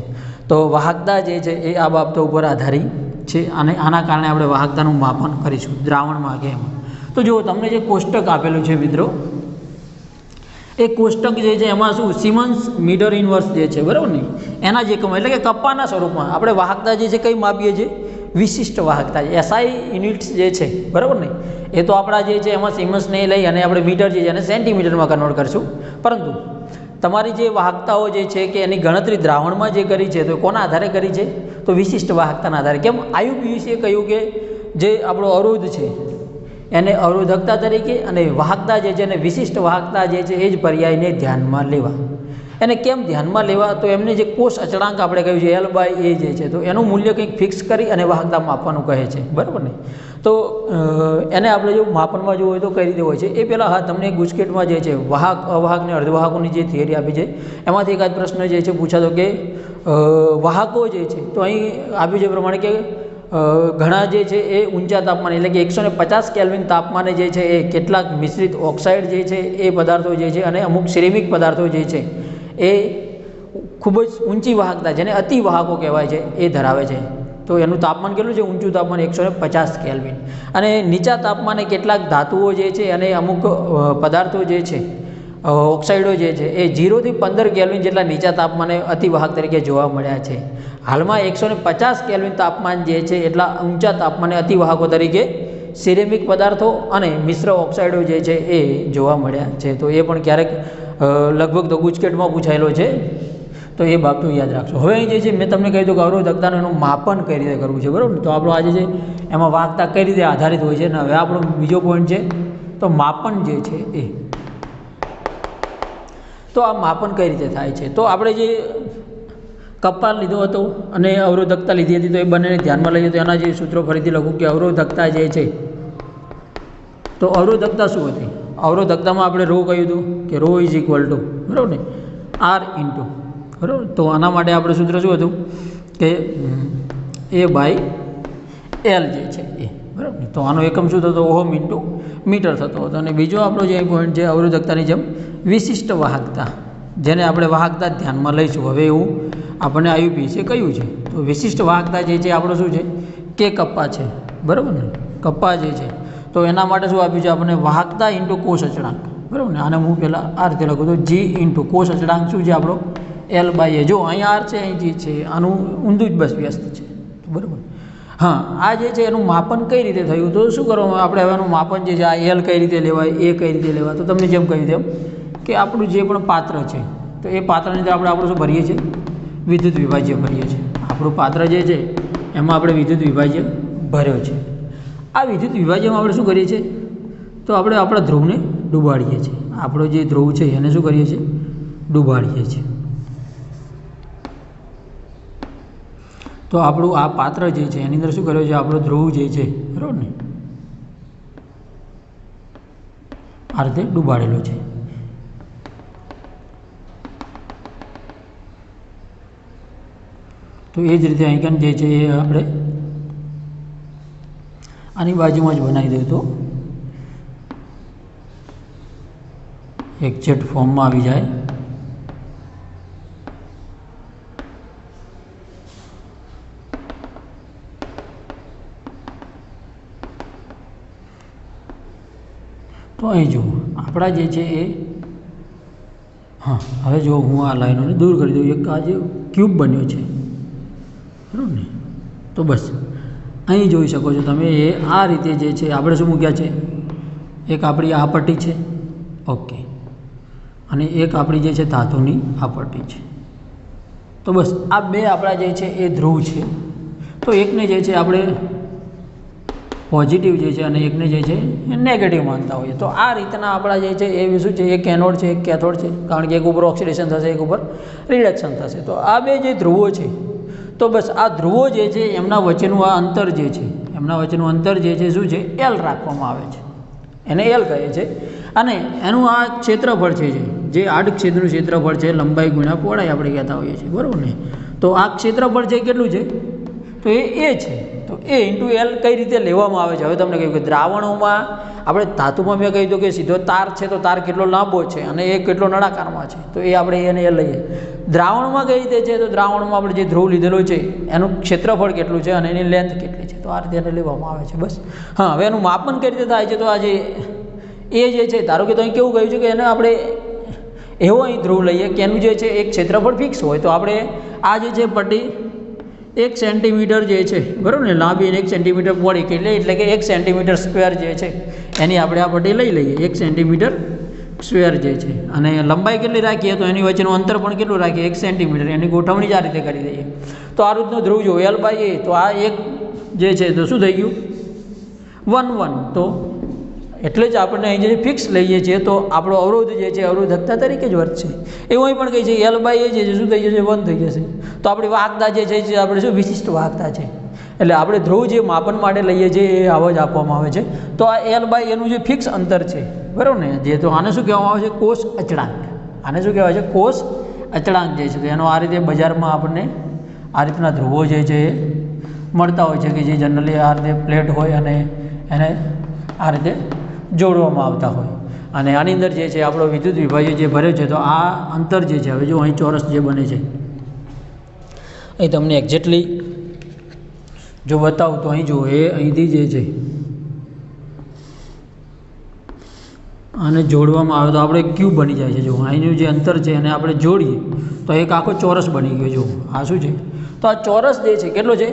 [SPEAKER 1] તો વાહકતા જે છે એ આ બાબતો ઉપર આધારિત છે અને આના કારણે આપણે વાહકતાનું માપન કરીશું દ્રાવણમાં કે એમાં. તો જુઓ તમને જે કોષ્ટક આપેલું છે મિત્રો, એ કોષ્ટક જે છે એમાં શું સિમન્સ મીટર ઇનવર્સ જે છે, બરાબર ને, એના જે એકમ એટલે કે કપ્પાના સ્વરૂપમાં આપણે વાહકતા જે છે કઈ માપીએ છીએ, વિશિષ્ટ વાહકતા એસઆઈ યુનિટ્સ જે છે, બરાબર ને, એ તો આપણા જે છે એમાં સિમન્સને લઈ અને આપણે મીટર જે છે એને સેન્ટીમીટરમાં કન્વર્ટ કરીશું. પરંતુ તમારી જે વાહકતાઓ જે છે કે એની ગણતરી દ્રાવણમાં જે કરી છે તો કોના આધારે કરી છે, તો વિશિષ્ટ વાહકતાના આધારે. કેમ IUPACએ કહ્યું કે જે આપણો અવરોધ છે એને અવરોધકતા તરીકે અને વાહકતા જે છે એને વિશિષ્ટ વાહકતા જે છે એ જ પર્યાયને ધ્યાનમાં લેવા. એને કેમ ધ્યાનમાં લેવા, તો એમને જે કોષ અચળાંક આપણે કહ્યું છે L/A જે છે તો એનું મૂલ્ય કંઈક ફિક્સ કરી અને વાહકતા માપવાનું કહે છે, બરાબર ને. તો એને આપણે જો માપનમાં જોવું હોય તો કઈ રીતે હોય છે એ પહેલાં હા તમને ગુજકેટમાં જે છે વાહક અવાહક અને અર્ધવાહકોની જે થિયરી આપી છે એમાંથી એકાદ પ્રશ્ન જે છે પૂછાતો કે વાહકો જે છે તો અહીં આપ્યું છે પ્રમાણે કે ઘણા જે છે એ ઊંચા તાપમાને એટલે કે 150 કેલ્વિન તાપમાને જે છે એ કેટલાક મિશ્રિત ઓક્સાઇડ જે છે એ પદાર્થો જે છે અને અમુક સિરેમિક પદાર્થો જે છે એ ખૂબ જ ઊંચી વાહકતા જેને અતિવાહકો કહેવાય છે એ ધરાવે છે. તો એનું તાપમાન કેટલું છે, ઊંચું તાપમાન 150 કેલ્વિન. અને નીચા તાપમાને કેટલાક ધાતુઓ જે છે અને અમુક પદાર્થો જે છે ઓક્સાઇડો જે છે એ 0 થી 15 કેલ્વિન જેટલા નીચા તાપમાને અતિવાહક તરીકે જોવા મળ્યા છે. હાલમાં 150 કેલ્વિન તાપમાન જે છે એટલા ઊંચા તાપમાને અતિવાહકો તરીકે સિરેમિક પદાર્થો અને મિશ્ર ઓક્સાઇડો જે છે એ જોવા મળ્યા છે. તો એ પણ ક્યારેક લગભગ તો ગુજકેટમાં પૂછાયેલો છે, તો એ બાબતો યાદ રાખશો. હવે અહીં જે છે મેં તમને કહ્યું કે અવરોધકતાનું એનું માપન કઈ રીતે કરવું છે, બરાબર. તો આપણો આજે છે એમાં વાહકતા કઈ રીતે આધારિત હોય છે, અને હવે આપણો બીજો પોઈન્ટ છે તો માપન જે છે એ. તો આ માપન કઈ રીતે થાય છે, તો આપણે જે કપ્પા લીધો હતો અને અવરોધકતા લીધી હતી તો એ બંનેને ધ્યાનમાં લઈએ તો એના જે સૂત્રો ફરીથી લખું કે અવરોધકતા જે છે તો અવરોધકતા શું હતી, અવરોધકતામાં આપણે રો કહ્યું હતું કે રો ઇઝ ઇક્વલ ટુ, બરાબર ને, R ઇન્ટુ, બરાબર. તો આના માટે આપણે સૂત્ર શું હતું કે A/L જે છે એ, બરાબર. તો આનો એકમ શું થતો, ઓહમ ઇન્ટુ મીટર થતો હતો. અને બીજો આપણો જે પોઈન્ટ છે અવરોધકતાની જેમ વિશિષ્ટ વાહકતા, જેને આપણે વાહકતા ધ્યાનમાં લઈશું. હવે એવું આપણને IUPACએ કહ્યું છે તો વિશિષ્ટ વાહકતા જે છે આપણો શું છે કે કપ્પા છે, બરાબર ને, કપ્પા જે છે તો એના માટે શું આપ્યું છે આપણને વાહકતા ઇન્ટુ કોષ અચળાંક, બરાબર ને. આને હું પહેલાં આ રીતે લખું તો G ઇન્ટુ કોષ અચળાંક શું છે આપણો L/A. જો અહીં R છે અહીં G છે, આનું ઊંધું જ બસ વ્યસ્ત છે, બરાબર. હા, આ જે છે એનું માપન કઈ રીતે થયું, તો શું કરવાનું આપણે હવે એનું માપન જે છે આ L કઈ રીતે લેવાય, A કઈ રીતે લેવાય, તો તમને જેમ કહ્યું તેમ કે આપણું જે પણ પાત્ર છે તો એ પાત્રની અંદર આપણે શું ભરીએ છીએ, વિદ્યુત વિભાજ્ય ભરીએ છીએ. આપણું પાત્ર જે છે એમાં આપણે વિદ્યુત વિભાજ્ય ભર્યો છે. આ વિદ્યુત વિભાજ્યમાં આપણે શું કરીએ છીએ, તો આપણે આપણા ધ્રુવને ડૂબાડીએ છીએ. આપણો જે ધ્રુવ છે એને શું કરીએ છીએ, ડૂબાડીએ છીએ. તો આપણું આ પાત્ર જે છે એની અંદર શું કર્યું છે, આપણો ધ્રુવ જે છે, બરાબર ને, આ રીતે ડૂબાડેલો છે. તો એ જ રીતે અહીં જે છે એ આપણે આની બાજુમાં જ બનાવી દઈએ તો એક્ઝેક્ટ ફોર્મમાં આવી જાય. તો અહીં જુઓ આપણા જે છે એ, હા હવે જો હું આ લાઈનોને દૂર કરી દઉં, એક આ જે ક્યુબ બન્યો છે, બરાબર ને. તો બસ અહીં જોઈ શકો છો તમે એ આ રીતે જે છે આપણે શું મૂક્યા છે, એક આપણી આ પટ્ટી છે, ઓકે, અને એક આપણી જે છે ધાતુની આ પટ્ટી છે. તો બસ આ બે આપણા જે છે એ ધ્રુવ છે. તો એકને જે છે આપણે પોઝિટિવ જે છે અને એકને જે છે એ નેગેટિવ માનતા હોઈએ. તો આ રીતના આપણા જે છે એ શું છે, એક એનોડ છે એક કેથોડ છે, કારણ કે એક ઉપર ઓક્સિડેશન થશે એક ઉપર રિડક્શન થશે. તો આ બે જે ધ્રુવો છે તો બસ આ ધ્રુવો જે છે એમના વચ્ચેનું આ અંતર જે છે, એમના વચ્ચેનું અંતર જે છે શું છે, L રાખવામાં આવે છે, એને L કહે છે. અને એનું આ ક્ષેત્રફળ છે જે આડછેદનું ક્ષેત્રફળ છે લંબાઈ ગુણ્યા પહોળાઈ આપણે કહેતા હોઈએ છીએ, બરાબર ને. તો આ ક્ષેત્રફળ છે કેટલું છે, તો એ છે. તો એ ઇન્ટુ એલ કઈ રીતે લેવામાં આવે છે? હવે તમને કહ્યું કે દ્રાવણોમાં આપણે ધાતુમાં મેં કહ્યું કે સીધો તાર છે તો તાર કેટલો લાંબો છે અને એ કેટલો નળાકારમાં છે, તો એ આપણે એને એ લઈએ. દ્રાવણમાં કઈ રીતે છે? તો દ્રાવણમાં આપણે જે ધ્રુવ લીધેલો છે એનું ક્ષેત્રફળ કેટલું છે અને એની લેન્થ કેટલી છે, તો આ રીતે એને લેવામાં આવે છે. બસ. હા, હવે એનું માપન કઈ રીતે થાય છે? તો આ જે એ જે છે, ધારો કે તો અહીં કેવું કહ્યું છે કે એને આપણે એવો અહીં ધ્રુવ લઈએ કે એનું જે છે એક ક્ષેત્રફળ ફિક્સ હોય, તો આપણે આ જે છે પટ્ટી 1 સેન્ટીમીટર જે છે, બરાબર ને, લાંબી અને 1 સેન્ટીમીટર પહોળી એટલે કે 1 સેન્ટીમીટર સ્ક્વેર જે છે એની આપણે આ પટ્ટી લઈ લઈએ, 1 સેન્ટીમીટર સ્ક્વેર જે છે. અને લંબાઈ કેટલી રાખીએ? તો એની વચ્ચેનું અંતર પણ કેટલું રાખીએ? 1 સેન્ટીમીટર. એની ગોઠવણી જ આ રીતે કરી દઈએ. તો આ રીતનો ધ્રુવ જો L/A, તો આ એક જે છે તો શું થઈ ગયું? 1 1. તો એટલે જ આપણને અહીં જે ફિક્સ લઈએ છીએ તો આપણો અવરોધ જે છે અવરોધકતા તરીકે જ વર્તશે. એવું અહીં પણ કહે છે L/A જે છે શું થઈ જશે? 1 થઈ જશે. તો આપણી વાહકતા જે છે આપણે શું વિશિષ્ટ વાહકતા છે. એટલે આપણે ધ્રુવ જે માપન માટે લઈએ છીએ એ આવો જ આપવામાં આવે છે. તો આ L/A એનું જે ફિક્સ અંતર છે, બરાબર ને, જે તો આને શું કહેવામાં આવે છે? કોષ અચળાંક. આને શું કહેવાય છે? કોષ અચળાંક જે છે. તો એનો આ રીતે બજારમાં આપણને આ રીતના ધ્રુવો જે છે એ મળતા હોય છે કે જે જનરલી આ રીતે પ્લેટ હોય અને એને આ રીતે જોડવામાં આવતા હોય. અને આની અંદર જે છે આપણો વિદ્યુત વિભાજ્ય જે ભર્યો છે, તો આ અંતર જે છે, હવે જો અહીં ચોરસ જે બને છે, અહીં તમને એક્ઝેક્ટલી જો બતાવું તો અહીં જુઓ, એ અહીંથી જે છે આને જોડવામાં આવે તો આપણે ક્યુબ બની જાય છે. જો અહીંનું જે અંતર છે એને આપણે જોડીએ તો એક આખો ચોરસ બની ગયો. જો આ શું છે? તો આ ચોરસ જે છે કેટલો છે?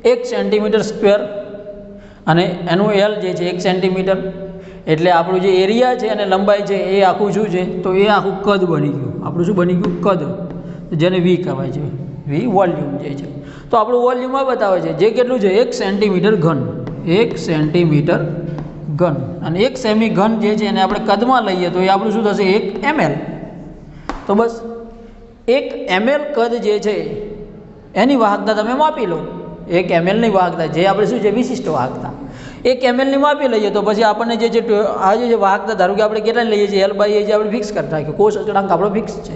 [SPEAKER 1] 1 સેન્ટીમીટર સ્ક્વેર અને એનું એલ જે છે 1 સેન્ટીમીટર. એટલે આપણું જે એરિયા છે અને લંબાઈ છે એ આખું શું છે? તો એ આખું કદ બની ગયું. આપણું શું બની ગયું? કદ, જેને વી કહેવાય છે. વી વોલ્યુમ જે છે. તો આપણું વોલ્યુમ આ બતાવે છે જે કેટલું છે? 1 સેન્ટીમીટર ઘન. 1 સેન્ટીમીટર ઘન. અને 1 સેમી ઘન જે છે એને આપણે કદમાં લઈએ તો એ આપણું શું થશે? 1 ml. તો બસ 1 ml કદ જે છે એની વાહકતા તમે માપી લો. 1 ml ની વાહકતા જે આપણે શું છે? વિશિષ્ટ વાહકતા 1 ml ની માપી લઈએ તો પછી આપણને જે છે આ જે વાહકતા ધારો કે આપણે કેટલા લઈએ છીએ? L/A જે આપણે ફિક્સ કરતા હોય કે કોષ અચળાંક આપણો ફિક્સ છે,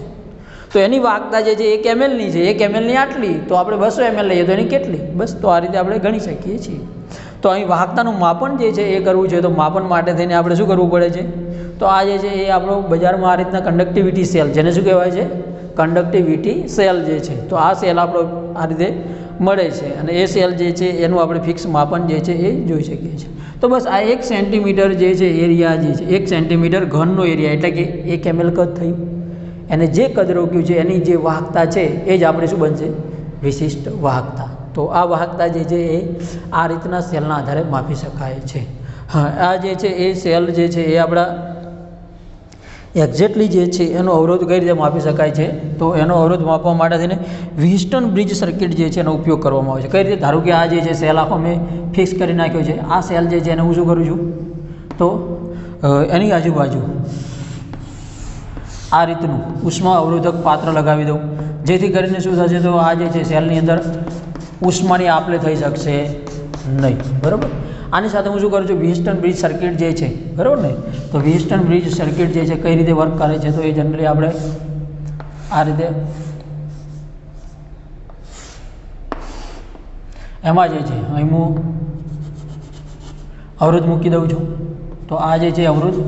[SPEAKER 1] તો એની વાહકતા જે છે 1 ml ની છે. 1 ml ની આટલી, તો આપણે 200 ml લઈએ તો એની કેટલી? બસ. તો આ રીતે આપણે ગણી શકીએ છીએ. તો અહીં વાહકતાનું માપન જે છે એ કરવું છે, તો માપન માટે થઈને આપણે શું કરવું પડે છે? તો આ જે છે એ આપણો બજારમાં આ રીતના કન્ડક્ટિવિટી સેલ, જેને શું કહેવાય છે? કન્ડક્ટિવિટી સેલ જે છે. તો આ સેલ આપણો આ રીતે મળે છે અને એ સેલ જે છે એનું આપણે ફિક્સ માપન જે છે એ જોઈ શકીએ છીએ. તો બસ આ 1 સેન્ટીમીટર જે છે એરિયા જે છે, 1 સેન્ટીમીટર ઘનનો એરિયા એટલે કે 1 ml કદ થયું. એને જે કદ રોક્યું છે એની જે વાહકતા છે એ જ આપણે શું બનશે? વિશિષ્ટ વાહકતા. તો આ વાહકતા જે છે એ આ રીતના સેલના આધારે માપી શકાય છે. હા, આ જે છે એ સેલ જે છે એ આપણા એક્ઝેક્ટલી જે છે એનો અવરોધ કઈ રીતે માપી શકાય છે? તો એનો અવરોધ માપવા માટે થઈને વ્હિસ્ટન બ્રિજ સર્કિટ જે છે એનો ઉપયોગ કરવામાં આવે છે. કઈ રીતે? ધારો કે આ જે છે સેલ આખો મેં ફિક્સ કરી નાખ્યો છે. આ સેલ જે છે એને હું શું કરું છું? તો એની આજુબાજુ આ રીતનું ઉષ્મા અવરોધક પાત્ર લગાવી દઉં, જેથી કરીને શું થશે? તો આ જે છે સેલની અંદર ઉષ્માની આપલે થઈ શકશે નહીં. બરાબર. આની સાથે હું શું કરું છું? વ્હિસ્ટન બ્રિજ સર્કિટ જે છે, બરાબર ને, તો વ્હિસ્ટન બ્રિજ સર્કિટ જે છે કઈ રીતે વર્ક કરે છે? તો એ જનરલી આપણે આ રીતે એમાં જે છે અહીં હું અવરોધ મૂકી દઉં છું. તો આ જે છે અવરોધ,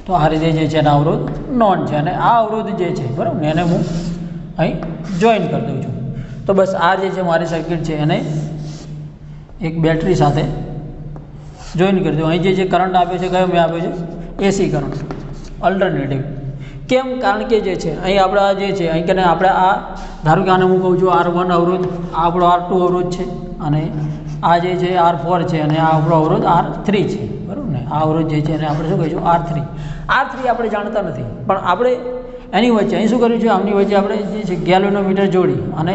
[SPEAKER 1] તો આ રીતે જે છે એના અવરોધ નોન છે અને આ અવરોધ જે છે, બરાબર ને, એને હું અહીં જોઈન કરી દઉં છું. તો બસ આ જે છે મારી સર્કિટ છે એને એક બેટરી સાથે જોઈન કરી દઉં. અહીં જે કરંટ આપ્યો છે કયો મેં આપ્યો છે? AC current, alternative. કેમ? કારણ કે જે છે અહીં આપણે આ જે છે અહીં કે આપણે આ ધારો કે આને હું કહું છું R1 અવરોધ, આ આપણો R2 અવરોધ છે અને આ જે છે R4 છે અને આ આપણો અવરોધ R3 છે. બરાબર ને. આ અવરોધ જે છે એને આપણે શું કહીશું? R3 આપણે જાણતા નથી, પણ આપણે એની વચ્ચે અહીં શું કર્યું છે? આમની વચ્ચે આપણે જે છે ગેલ્વેનોમીટર જોડી અને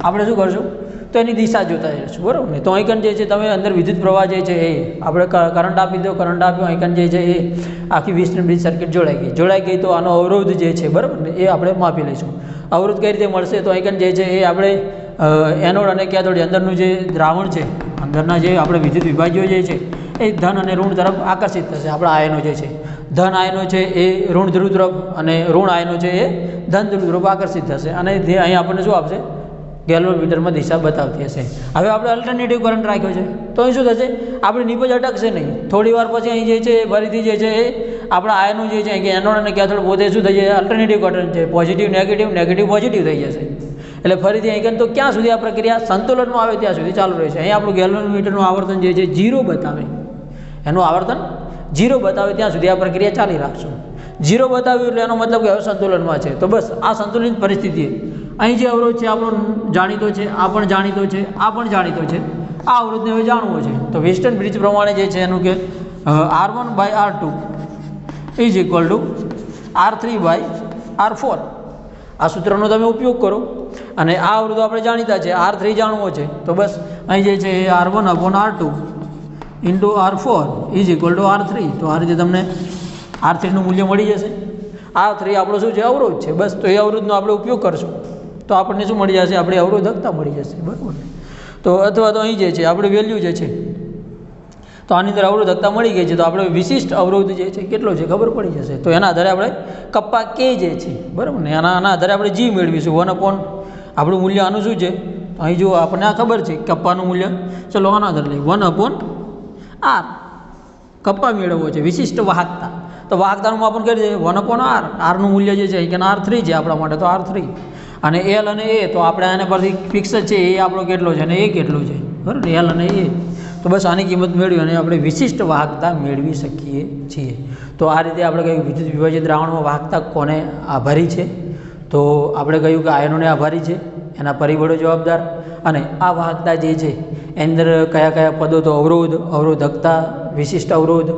[SPEAKER 1] આપણે શું કરશું? તો એની દિશા જોતા જઈશું. બરાબર ને. તો અહીં જે છે તમે અંદર વિદ્યુત પ્રવાહ જે છે એ આપણે કરંટ આપી દો, કરંટ આપ્યો, અહીં જે છે એ આખી વ્હિસ્ટન બ્રિજ સર્કિટ જોડાઈ ગઈ. તો આનો અવરોધ જે છે, બરાબર ને, એ આપણે માપી લઈશું. અવરોધ કઈ રીતે મળશે? તો અહીં જે છે એ આપણે એનોડ અને કેથોડ અંદરનું જે દ્રાવણ છે, અંદરના જે આપણે વિદ્યુત વિભાજ્યો જે છે એ ધન અને ઋણ તરફ આકર્ષિત થશે. આપણા આયનો જે છે, ધન આયનો છે એ ઋણ ધ્રુવ તરફ અને ઋણ આયનો છે એ ધન ધ્રુવ તરફ આકર્ષિત થશે અને તે અહીં આપણને શું આપશે? ગેલ્વોમીટરમાં દિશા બતાવતી હશે. હવે આપણે અલ્ટરનેટિવ કરંટ રાખ્યો છે તો અહીં શું થશે? આપણી નીપજ અટકશે નહીં. થોડી વાર પછી અહીં જે છે ફરીથી જે છે એ આપણા આયનો જે છે કે એનોડ અને કેથોડ પોતે શું થઈ જાય? અલ્ટરનેટિવ કરંટ છે, પોઝિટિવ નેગેટિવ, નેગેટિવ પોઝિટિવ થઈ જશે. એટલે ફરીથી અહીં તો ક્યાં સુધી આ પ્રક્રિયા સંતુલનમાં આવે ત્યાં સુધી ચાલુ રહેશે. અહીં આપણું ગેલ્વોમીટરનું આવર્તન જે છે 0 બતાવે, એનું આવર્તન 0 બતાવે ત્યાં સુધી આ પ્રક્રિયા ચાલી રાખશું. 0 બતાવ્યું એટલે એનો મતલબ કે હવે સંતુલનમાં છે. તો બસ આ સંતુલિત પરિસ્થિતિ. અહીં જે અવરોધ છે આપણો જાણીતો છે, આ પણ જાણીતો છે, આ પણ જાણીતો છે. આ અવરોધને હવે જાણવો છે. તો વેસ્ટર્ન બ્રિજ પ્રમાણે જે છે એનું કે R1/R2 is equal to R3/R4. આ સૂત્રનો તમે ઉપયોગ કરો અને આ અવરોધો આપણે જાણીતા છે, R3 જાણવો છે. તો બસ અહીં જે છે એ R1/R2 into R4 is equal to R3. તો આ રીતે તમને R3નું મૂલ્ય મળી જશે. R3 આપણો શું છે? અવરોધ છે. બસ તો એ અવરોધનો આપણે ઉપયોગ કરશું તો આપણને શું મળી જશે? આપણે અવરોધકતા મળી જશે. બરાબર. તો અથવા તો અહીં જે છે આપણે વેલ્યુ જે છે તો આની અંદર અવરોધકતા મળી ગઈ છે તો આપણે વિશિષ્ટ અવરોધ જે છે કેટલો છે ખબર પડી જશે. તો એના આધારે આપણે કપ્પા કે જે છે, બરાબર ને, આના આધારે આપણે જી મેળવીશું. 1/ આપણું મૂલ્ય આનું શું છે? અહીં જો આપણને આ ખબર છે કપ્પાનું મૂલ્ય, ચલો આના આધારે લઈએ 1/R. કપ્પા મેળવવો છે, વિશિષ્ટ વાહકતા. તો વાહકતાનું માપન કરી દઈએ 1/R. આરનું મૂલ્ય જે છે કે R3 છે આપણા માટે, તો R3. અને એલ અને એ તો આપણે આને પરથી ફિક્સ જ છે, એ આપણો કેટલો છે અને એ કેટલો છે, બરાબર, એલ અને એ. તો બસ આની કિંમત મેળવી અને આપણે વિશિષ્ટ વાહકતા મેળવી શકીએ છીએ. તો આ રીતે આપણે કહ્યું વિદ્યુત વિભાજિત દ્રાવણમાં વાહકતા કોને આભારી છે? તો આપણે કહ્યું કે આયનોને આભારી છે, એના પરિબળો જવાબદાર. અને આ વાહકતા જે છે એની અંદર કયા કયા પદો? તો અવરોધ, અવરોધકતા, વિશિષ્ટ અવરોધ,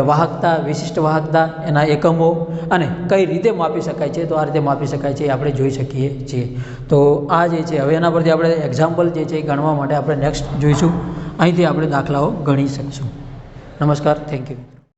[SPEAKER 1] વાહકતા, વિશિષ્ટ વાહકતા, એના એકમો અને કઈ રીતે માપી શકાય છે. તો આ રીતે માપી શકાય છે આપણે જોઈ શકીએ છીએ. તો આ જે છે હવે એના પરથી આપણે એક્ઝામ્પલ જે છે એ ગણવા માટે આપણે નેક્સ્ટ જોઈશું. અહીંથી આપણે દાખલાઓ ગણી શકીશું. નમસ્કાર, થેન્ક યુ.